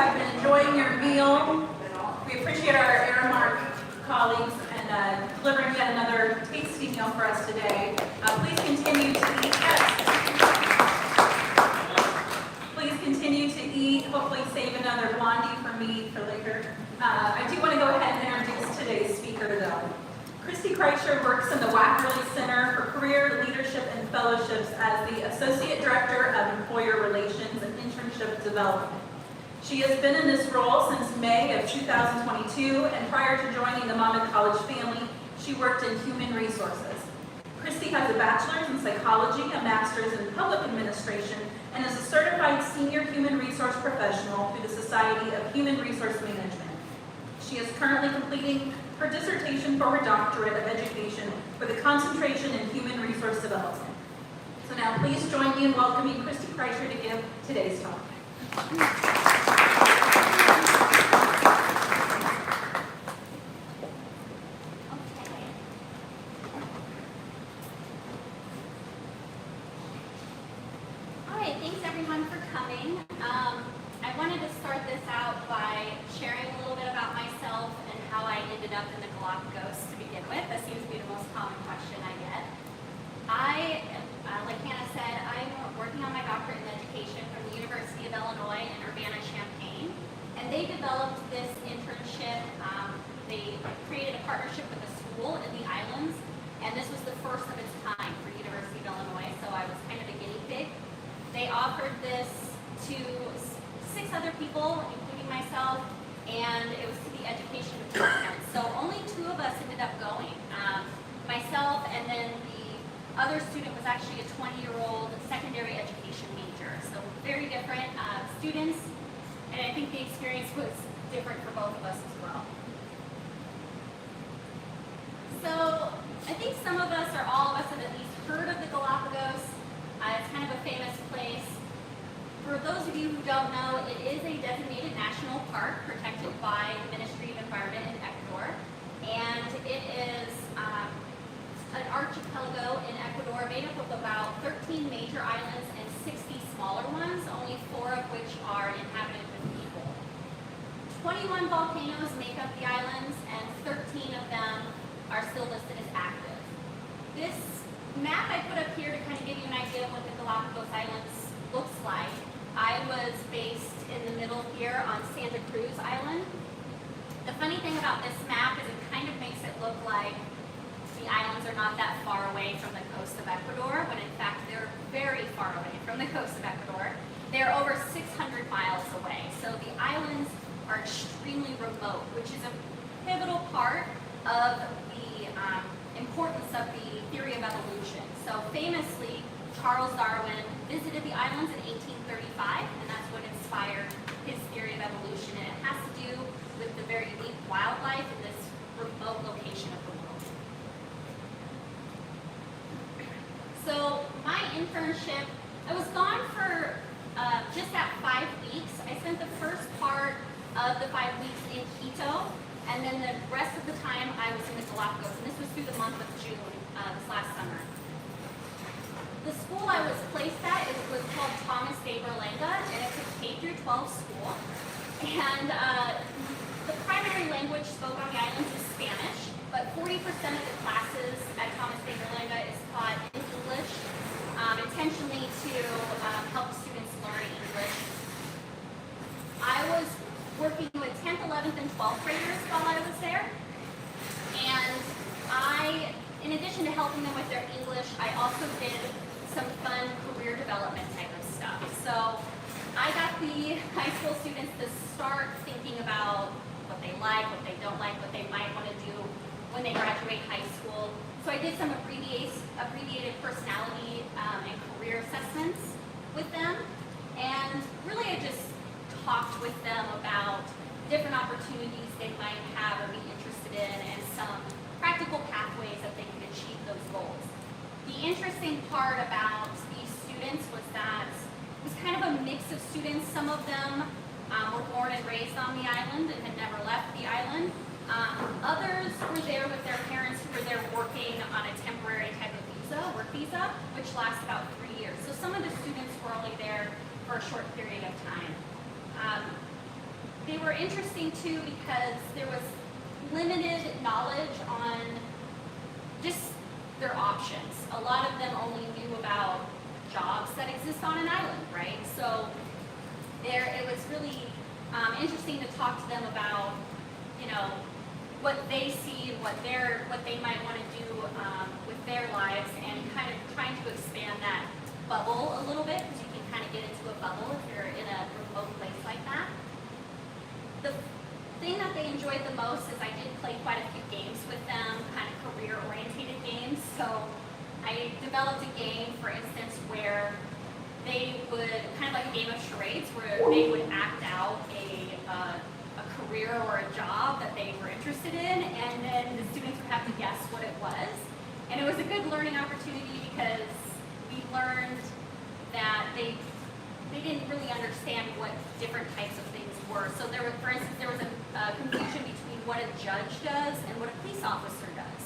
have been enjoying your meal. We appreciate our Aramark colleagues and delivering yet another tasty meal for us today. Please continue to eat. Please continue to eat. Hopefully save another blondie for me for later. I do want to go ahead and introduce today's speaker, though. Christy Kreischer works in the Wackerly Center for Career Leadership and Fellowships as the Associate Director of Employer Relations and Internship Development. She has been in this role since May of 2022, and prior to joining the Monmouth College family, she worked in human resources. Christy has a bachelor's in psychology, a master's in public administration, and is a certified senior human resource professional through the Society of Human Resource Management. She is currently completing her dissertation for her doctorate of education with a concentration in human resource development. So now please join me in welcoming Christy Kreischer to give today's talk. Thanks everyone for coming. I wanted to start this out by sharing a little bit about myself and how I ended up in the Galapagos to begin with. That seems to be the most common question I get. Like Hannah said, I'm working on my doctorate in education from the University of Illinois in Urbana-Champaign. And they developed this internship. They created a partnership with a school in the islands. And this was the first of its kind for University of Illinois, so I was kind of a guinea pig. They offered this to 6 other people, including myself, and it was to the education department. So only 2 of us ended up going. Myself, and then the other student was actually a 20-year-old secondary education major. So very different students, and I think the experience was different for both of us as well. So I think some of us, or all of us, have at least heard of the Galapagos. It's kind of a famous place. For those of you who don't know, it is a designated national park protected by the Ministry of Environment in Ecuador. And it is an archipelago in Ecuador made up of about 13 major islands and 60 smaller ones, only 4 of which are inhabited with people. 21 volcanoes make up the islands, and 13 of them are still listed as active. This map I put up here to kind of give you an idea of what the Galapagos Islands looks like. I was based in the middle here on Santa Cruz Island. The funny thing about this map is it kind of makes it look like the islands are not that far away from the coast of Ecuador, when in fact they're very far away from the coast of Ecuador. They're over 600 miles away. So the islands are extremely remote, which is a pivotal part of the importance of the theory of evolution. So famously, Charles Darwin visited the islands in 1835, and that's what inspired his theory of evolution. And it has to do with the very unique wildlife in this remote location of the world. So my internship, I was gone for just at 5 weeks. I spent the first part of the 5 weeks in Quito, and then the rest of the time I was in the Galapagos, and this was through the month of June, this last summer. The school I was placed at was called Thomas de Berlanga, and it's a K-12 school. And the primary language spoke on the islands is Spanish, but 40% of the classes at Thomas de Berlanga is taught in English, intentionally to help students learn English. I was working with 10th, 11th, and 12th graders while I was there. And in addition to helping them with their English, I also did some fun career development type of stuff. So I got the high school students to start thinking about what they like, what they don't like, what they might want to do when they graduate high school. So I did some abbreviated personality and career assessments with them. And really I just talked with them about different opportunities they might have or be interested in, and some practical pathways that they can achieve those goals. The interesting part about these students was that it was kind of a mix of students. Some of them were born and raised on the island and had never left the island. Others were there with their parents who were there working on a temporary type of visa, work visa, which lasts about 3 years. So some of the students were only there for a short period of time. they were interesting too because there was limited knowledge on just their options. A lot of them only knew about jobs that exist on an island, right? So it was really interesting to talk to them about, you know, what they see and what they might want to do with their lives, and kind of trying to expand that bubble a little bit, because you can kind of get into a bubble if you're in a remote place like that. The thing that they enjoyed the most is I did play quite a few games with them, kind of career-oriented games. So I developed a game, for instance, where they would, kind of like a game of charades, where they would act out a career or a job that they were interested in, and then the students would have to guess what it was. And it was a good learning opportunity because we learned that they didn't really understand what different types of things were. So there was, for instance, there was a confusion between what a judge does and what a police officer does.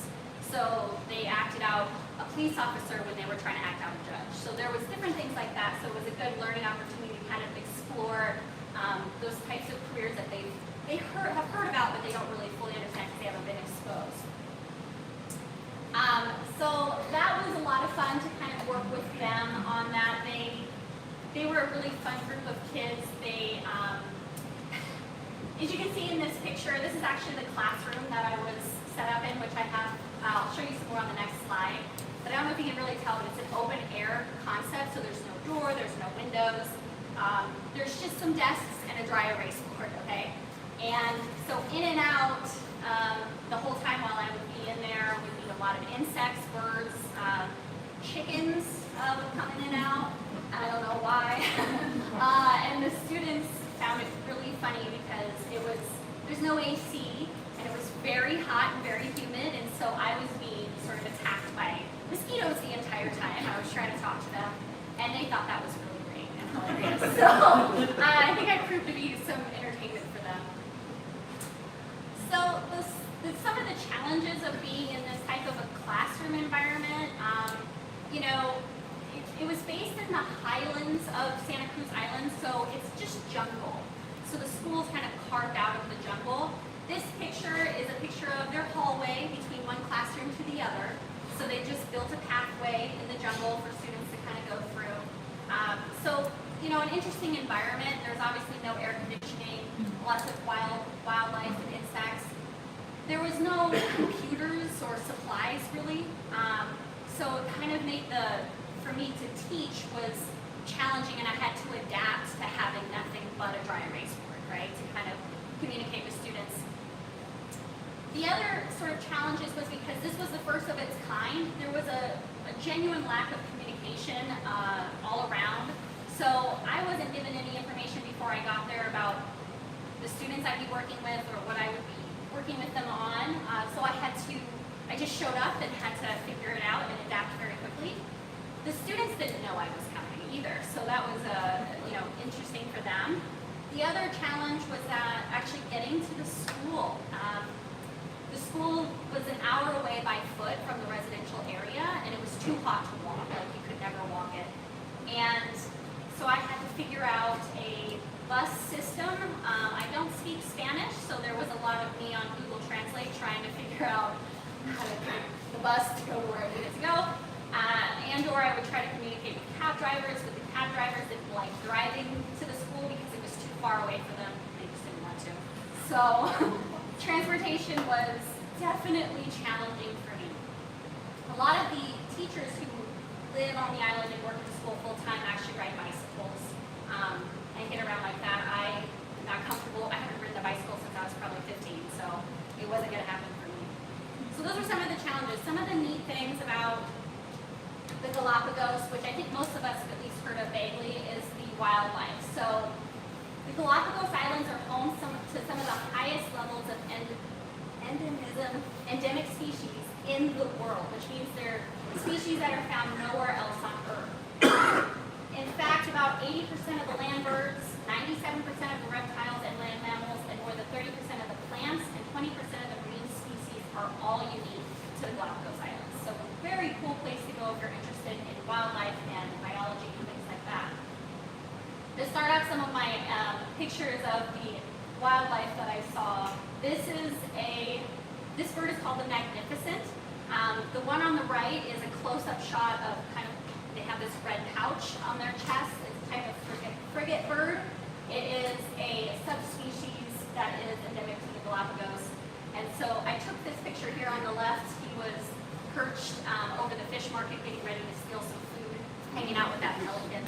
So they acted out a police officer when they were trying to act out a judge. So there was different things like that. So it was a good learning opportunity to kind of explore those types of careers that they have heard about, but they don't really fully understand because they haven't been exposed. So that was a lot of fun to kind of work with them on that. They were a really fun group of kids. They, as you can see in this picture, this is actually the classroom that I was set up in, which I'll show you some more on the next slide. But I don't know if you can really tell, but it's an open air concept, so there's no door, there's no windows. There's just some desks and a dry erase board, okay? And so in and out, the whole time while I would be in there, we'd meet a lot of insects, birds, chickens would come in and out. I don't know why. And the students found it really funny because there's no AC, and it was very hot and very humid, and so I was being sort of attacked by mosquitoes the entire time. I was trying to talk to them, and they thought that was really great and hilarious. So I think I proved to be some entertainment for them. So some of the challenges of being in this type of a classroom environment, you know, it was based in the highlands of Santa Cruz Island, so it's just jungle. So the school's kind of carved out of the jungle. This picture is a picture of their hallway between one classroom to the other. So they just built a pathway in the jungle for students to kind of go through. So, you know, an interesting environment. There's obviously no air conditioning, lots of wildlife and insects. There was no computers or supplies really. So it kind of made for me to teach was challenging, and I had to adapt to having nothing but a dry erase board, right, to kind of communicate with students. The other sort of challenges was because this was the first of its kind, there was a genuine lack of communication all around. So I wasn't given any information before I got there about the students I'd be working with or what I would be working with them on. So I just showed up and had to figure it out and adapt very quickly. The students didn't know I was coming either, so that was interesting for them. The other challenge was that actually getting to the school. The school was an hour away by foot from the residential area, and it was too hot to walk, like you could never walk it. And so I had to figure out a bus system. I don't speak Spanish, so there was a lot of me on Google Translate trying to figure out how to get the bus to go to where I needed to go. And/or I would try to communicate with cab drivers, but the cab drivers didn't like driving to the school because it was too far away for them. They just didn't want to. So transportation was definitely challenging for me. A lot of the teachers who live on the island and work at the school full-time actually ride bicycles and get around like that. I'm not comfortable. I haven't ridden a bicycle since I was probably 15, so it wasn't going to happen for me. So those are some of the challenges. Some of the neat things about the Galapagos, which I think most of us have at least heard of vaguely, is the wildlife. So the Galapagos Islands are home to some of the highest levels of endemic species in the world, which means they're species that are found nowhere else on Earth. In fact, about 80% of the land birds, 97% of the reptiles and land mammals, and more than 30% of the plants and 20% of the marine species are all unique to the Galapagos Islands. So a very cool place to go if you're interested in wildlife and biology and things like that. To start off some of my pictures of the wildlife that I saw. This bird is called the Magnificent. The one on the right is a close-up shot of they have this red pouch on their chest. It's a type of frigate bird. It is a subspecies that is endemic to the Galapagos. And so I took this picture here on the left. He was perched over the fish market getting ready to steal some food, hanging out with that pelican.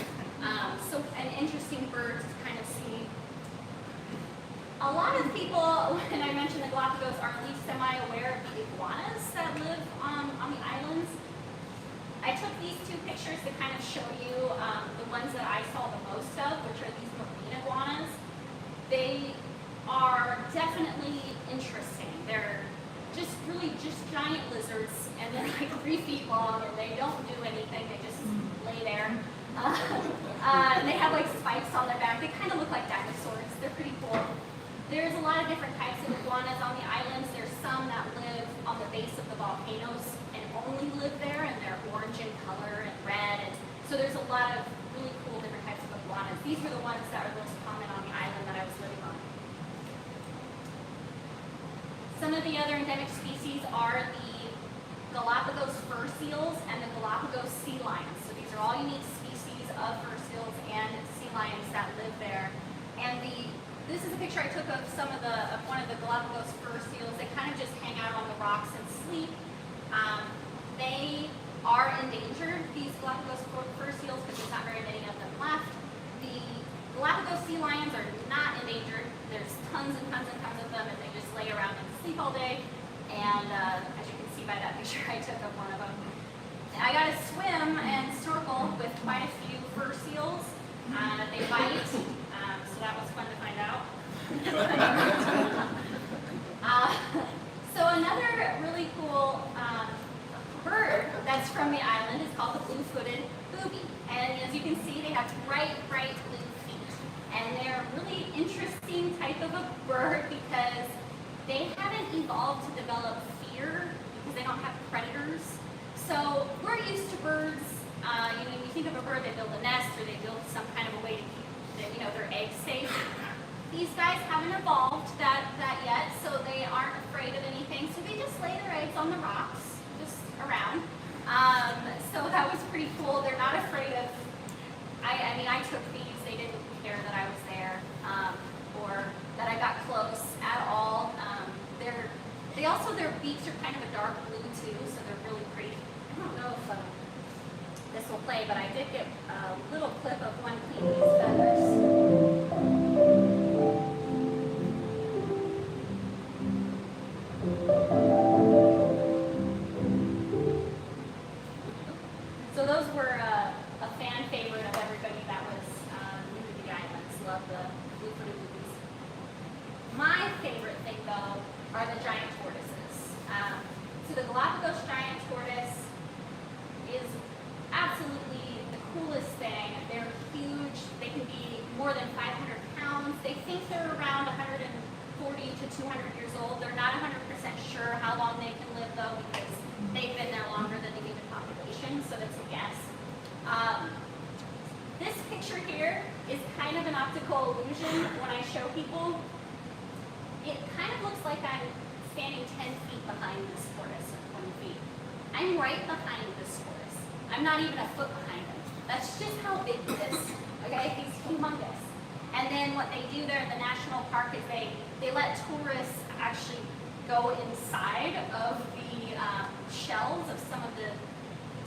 So an interesting bird to kind of see. A lot of people, when I mention the Galapagos, are at least semi-aware of the iguanas that live on the islands. I took these two pictures to kind of show you the ones that I saw the most of, which are these marine iguanas. They are definitely interesting. They're just giant lizards, and they're like 3 feet long, and they don't do anything. They just lay there. And they have like spikes on their back. They kind of look like dinosaurs. They're pretty cool. There's a lot of different types of iguanas on the islands. There's some that live on the base of the volcanoes and only live there, and they're orange in color and red. And so there's a lot of really cool different types of iguanas. These were the ones that are most common on the island that I was living on. Some of the other endemic species are the Galapagos fur seals and the Galapagos sea lions. So these are all unique species of fur seals and sea lions that live there. And this is a picture I took of one of the Galapagos fur seals. They kind of just hang out on the rocks and sleep. They are endangered, these Galapagos fur seals, because there's not very many of them left. The Galapagos sea lions are not endangered. There's tons and tons and tons of them, and they just lay around and sleep all day. And as you can see by that picture I took of one of them, I got to swim and snorkel with quite a few fur seals. They bite, so that was fun to find out. So another really cool bird that's from the island is called the blue-footed booby. And as you can see, they have bright blue feet. And they're a really interesting type of a bird because they haven't evolved to develop fear because they don't have predators. So we're used to birds. When you think of a bird, they build a nest or they build some kind of a way to keep their eggs safe. These guys haven't evolved that yet, so they aren't afraid of anything. So they just lay their eggs on the rocks, just around. So that was pretty cool. They're not afraid of. I took these. They didn't care that I was there or that I got close at all. Their beaks are kind of a dark blue too, so they're really pretty. I don't know if this will play, but I did get a little clip of one cleaning his feathers. So those were a fan favorite of everybody that was new to the islands. Love the blue-footed boobies. My favorite thing, though, are the giant tortoises. So the Galapagos giant tortoise is absolutely the coolest thing. They're huge. They can be more than 500 pounds. They think they're around 140 to 200 years old. They're not 100% sure how long they can live, though, because they've been there longer than the human population, so that's a guess. This picture here is kind of an optical illusion when I show people. It kind of looks like I'm standing 10 feet behind this tortoise, or 20 feet. I'm right behind this tortoise. I'm not even a foot behind him. That's just how big he is. Okay, he's humongous. And then what they do there at the national park is they let tourists actually go inside of the shells of some of the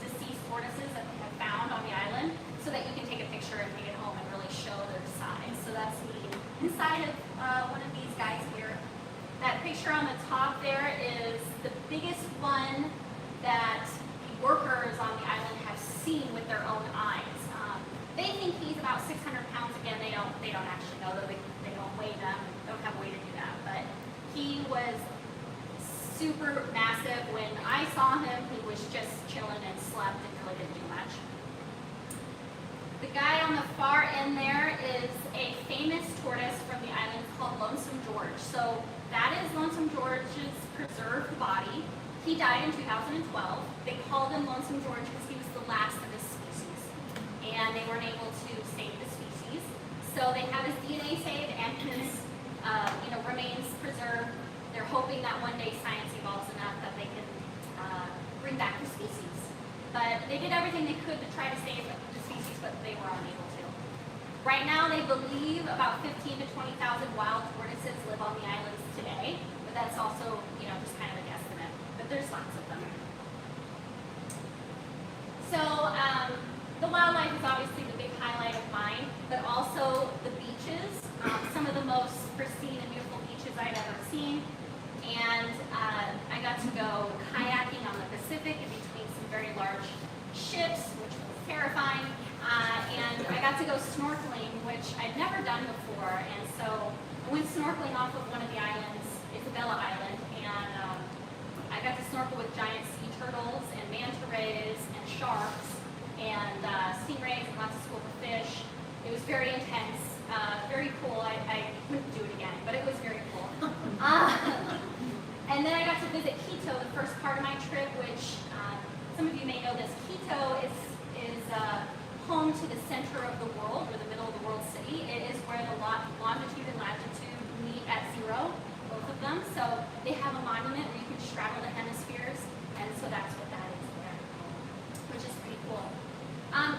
deceased tortoises that they have found on the island, so that you can take a picture and take it home and really show their size. So that's neat. Inside of one of these guys here, that picture on the top there is the biggest one that the workers on the island have seen with their own eyes. They think he's about 600 pounds. Again, they don't actually know, though they don't weigh them, don't have a way to do that. But he was super massive. When I saw him, he was just chilling and slept and really didn't do much. The guy on the far end there is a famous tortoise from the island called Lonesome George. So that is Lonesome George's preserved body. He died in 2012. They called him Lonesome George because he was the last of his species. And they weren't able to save the species. So they have his DNA saved and his hoping that one day science evolves enough that they can bring back the species. But they did everything they could to try to save the species, but they were unable to. Right now, they believe about 15 to 20,000 wild tortoises live on the islands today, but that's also, just kind of a guesstimate. But there's lots of them. So the wildlife is obviously the big highlight of mine, but also the beaches, some of the most pristine and beautiful beaches I've ever seen. And I got to go kayaking on the Pacific in between some very large ships, which was terrifying. And I got to go snorkeling, which I'd never done before. And so I went snorkeling off of one of the islands, Isabella Island, and I got to snorkel with giant sea turtles and manta rays and sharks and stingrays and lots of silver fish. It was very intense, very cool. I wouldn't do it again, but it was very cool. And then I got to visit Quito, the first part of my trip, which some of you may know this. Quito is home to the center of the world, or the middle of the world city. It is where the longitude and latitude meet at zero, both of them. So they have a monument where you can straddle the hemispheres, and so that's what that is there, which is pretty cool.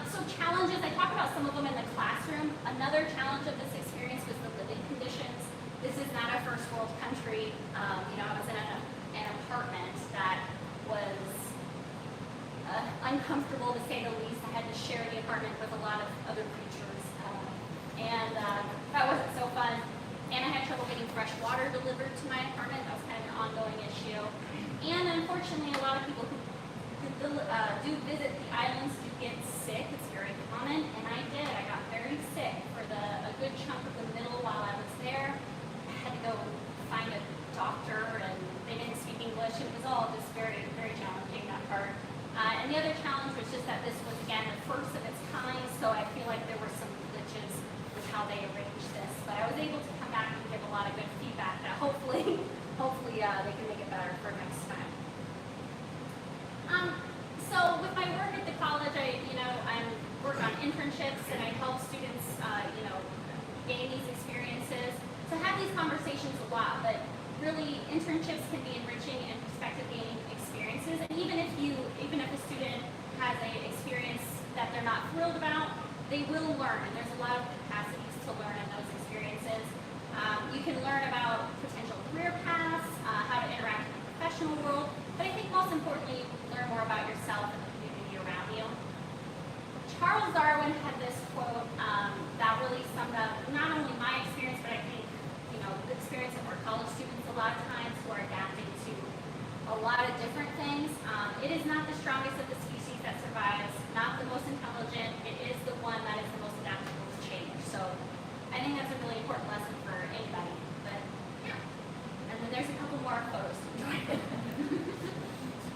So challenges, I talked about some of them in the classroom. Another challenge of this experience was the living conditions. This is not a first world country. I was in an apartment that was uncomfortable to say the least. I had to share the apartment with a lot of other creatures, and that wasn't so fun. And I had trouble getting fresh water delivered to my apartment. That was kind of an ongoing issue. And unfortunately, a lot of people who do visit the islands do get sick. It's very common, and I did. I got very sick for a good chunk of the middle while I was there. I had to go find a doctor, and they didn't speak English. It was all just very, very challenging, that part. And the other challenge was just that this was, again, the first of its kind, so I feel like there were some glitches with how they arranged this. But I was able to come back and give a lot of good feedback that hopefully they can make it better for next time. So with my work at the college, I work on internships, and I help students, gain these experiences. So I have these conversations a lot, but really internships can be enriching and perspective gaining experiences. And even if a student has an experience that they're not thrilled about, they will learn, and there's a lot of capacities to learn in those experiences. You can learn about potential career paths, how to interact in the professional world, but I think most importantly, learn more about yourself and the community around you. Charles Darwin had this quote that really summed up not only my experience, but I think the experience of our college students a lot of times who are adapting to a lot of different things. It is not the strongest of the species that survives, not the most intelligent. It is the one that is the most adaptable to change. So I think that's a really important lesson for anybody. But yeah. And then there's a couple more photos to enjoy.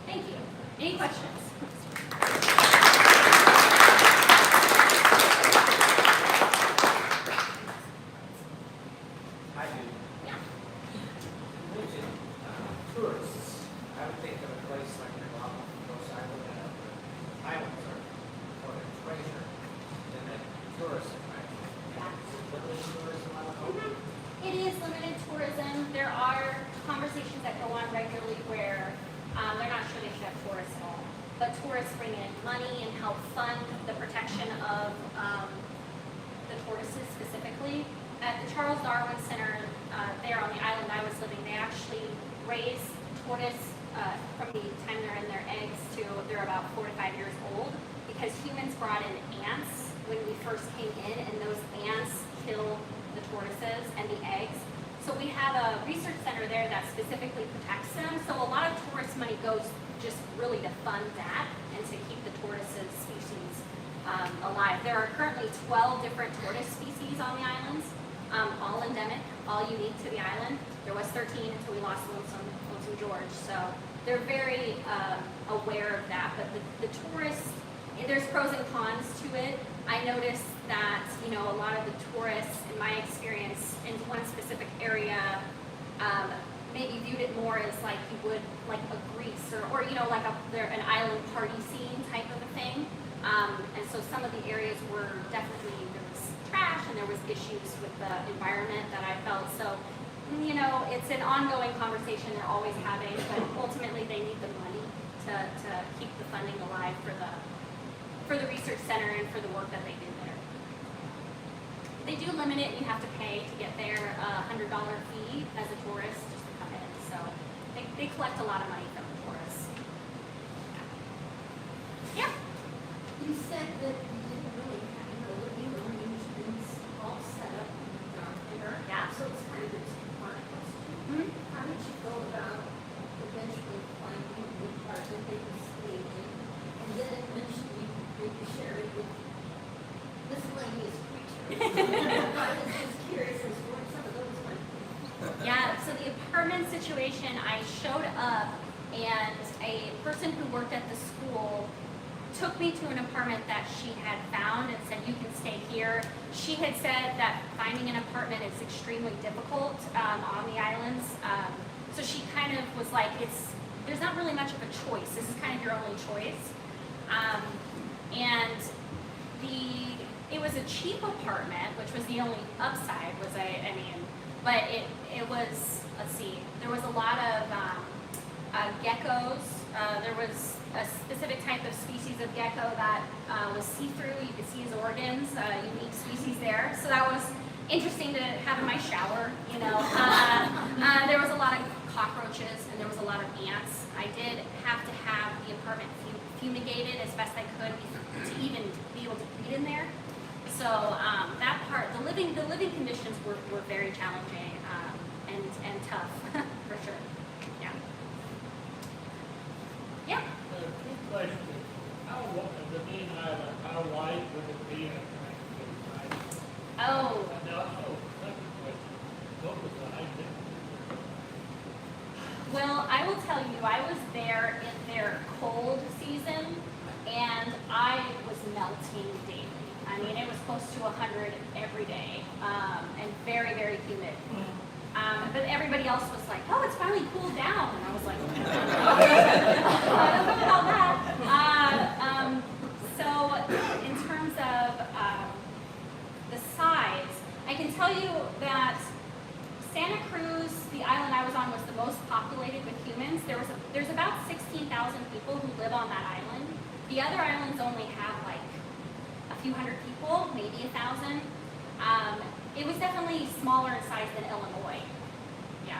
Thank you. Any questions? Tourists, I would think of a place like Galapagos Island, islands are for the treasure, and then tourists, right? Is it limited tourism on the boat? It is limited tourism. There are conversations that go on regularly where they're not sure they should have tourists at all. But tourists bring in money and help fund the protection of the tortoises specifically. At the Charles Darwin Center, there on the island I was living, they actually raise tortoise from the time they're in their eggs to they're about 4 to 5 years old, because humans brought in ants when we first came in, and those ants kill the tortoises and the eggs. So we have a research center there that specifically protects them. So a lot of tourist money goes just really to fund that and to keep the tortoises species alive. There are currently 12 different tortoise species on the islands, all endemic, all unique to the island. There was 13 until we lost Lonesome George. So they're very aware of that. But the tourists, there's pros and cons to it. I noticed that, a lot of the tourists, in my experience, in one specific area, maybe viewed it more as like you would like a Greece or like an island party scene type of a thing. And so some of the areas were definitely, there was trash and there was issues with the environment that I felt. So you know, it's an ongoing conversation they're always having, but ultimately they need the money to keep the funding alive for the research center and for the work that they do there. They do limit it. You have to pay to get there a $100 fee as a tourist just to come in. So they collect a lot of money from the tourists. Yeah. You said that you didn't really have the living arrangements all set up down there. Yeah. So it's kind of a two-part question. Mhm. How did you go about eventually finding the part that they could stay in? And then eventually did you share it with miscellaneous creatures? I was just curious as to what some of those went. Yeah, so the apartment situation, I showed up and a person who worked at the school took me to an apartment that she had found and said, you can stay here. She had said that finding an apartment is extremely difficult on the islands. So she kind of was like, there's not really much of a choice. This is kind of your only choice. And it was a cheap apartment, which was the only upside, but it was, let's see, there was a lot of geckos. There was a specific type of species of gecko that was see-through. You could see his organs, unique species there. So that was interesting to have in my shower, you know. There was a lot of cockroaches and there was a lot of ants. I did have to have the apartment fumigated as best I could to even be able to breathe in there. So that part, the living conditions were very challenging and tough for sure. Yeah. Yeah. Quick question, the main island, how wide would it be at night? Oh. And also, second question, what was the height difference? Well, I will tell you, I was there in their cold season, and I was melting daily. I mean, it was close to 100 every day, and very, very humid. But everybody else was like, oh, it's finally cooled down. And I was like, I don't know about that. So in terms of the size, I can tell you that Santa Cruz, the island I was on, was the most populated with humans. There's about 16,000 people who live on that island. The other islands only have like a few hundred people, maybe 1,000. It was definitely smaller in size than Illinois. Yeah.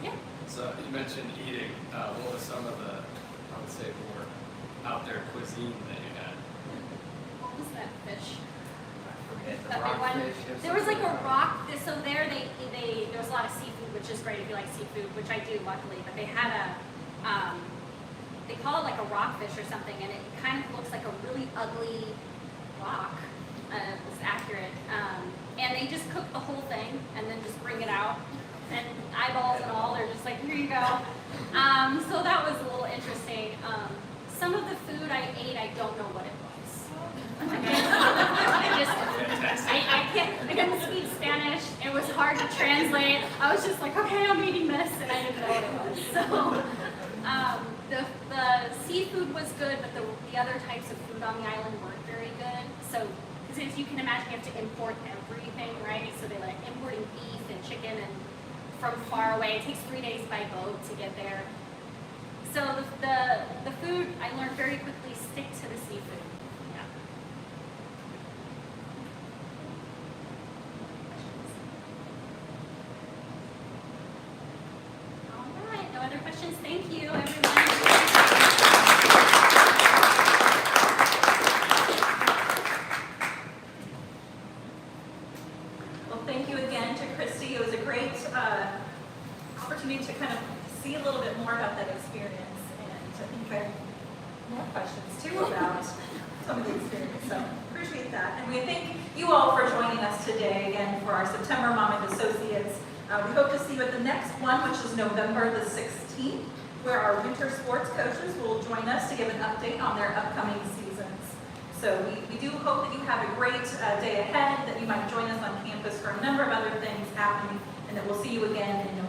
Yeah. So you mentioned eating. What was some of the, I would say, more out there cuisine that you had? What was that fish? Forget the That they went- rockfish. There was like a rock. So there there was a lot of seafood, which is great if you like seafood, which I do luckily. But they had they call it like a rockfish or something, and it kind of looks like a really ugly rock. It's accurate. And they just cook the whole thing and then just bring it out, and eyeballs and all. They're just like, here you go. So that was a little interesting. Some of the food I ate, I don't know what it was. Okay. I couldn't speak Spanish. It was hard to translate. I was just like, okay, I'm eating this, and I didn't know what it was. So the seafood was good, but the other types of food on the island weren't very good. So, because as you can imagine, you have to import everything, right? So they like importing beef and chicken and from far away. It takes 3 days by boat to get there. So the food, I learned very quickly, stick to the seafood. Yeah. All right, no other questions? Thank you, everyone. Well, thank you again to Christy. It was a great opportunity to kind of see a little bit more about that experience. And I think I have more questions too about some of the experience. So appreciate that. And we thank you all for joining us today again for our September Mom and Associates. We hope to see you at the next one, which is November the 16th, where our winter sports coaches will join us to give an update on their upcoming seasons. So we do hope that you have a great day ahead, that you might join us on campus for a number of other things happening, and that we'll see you again in November.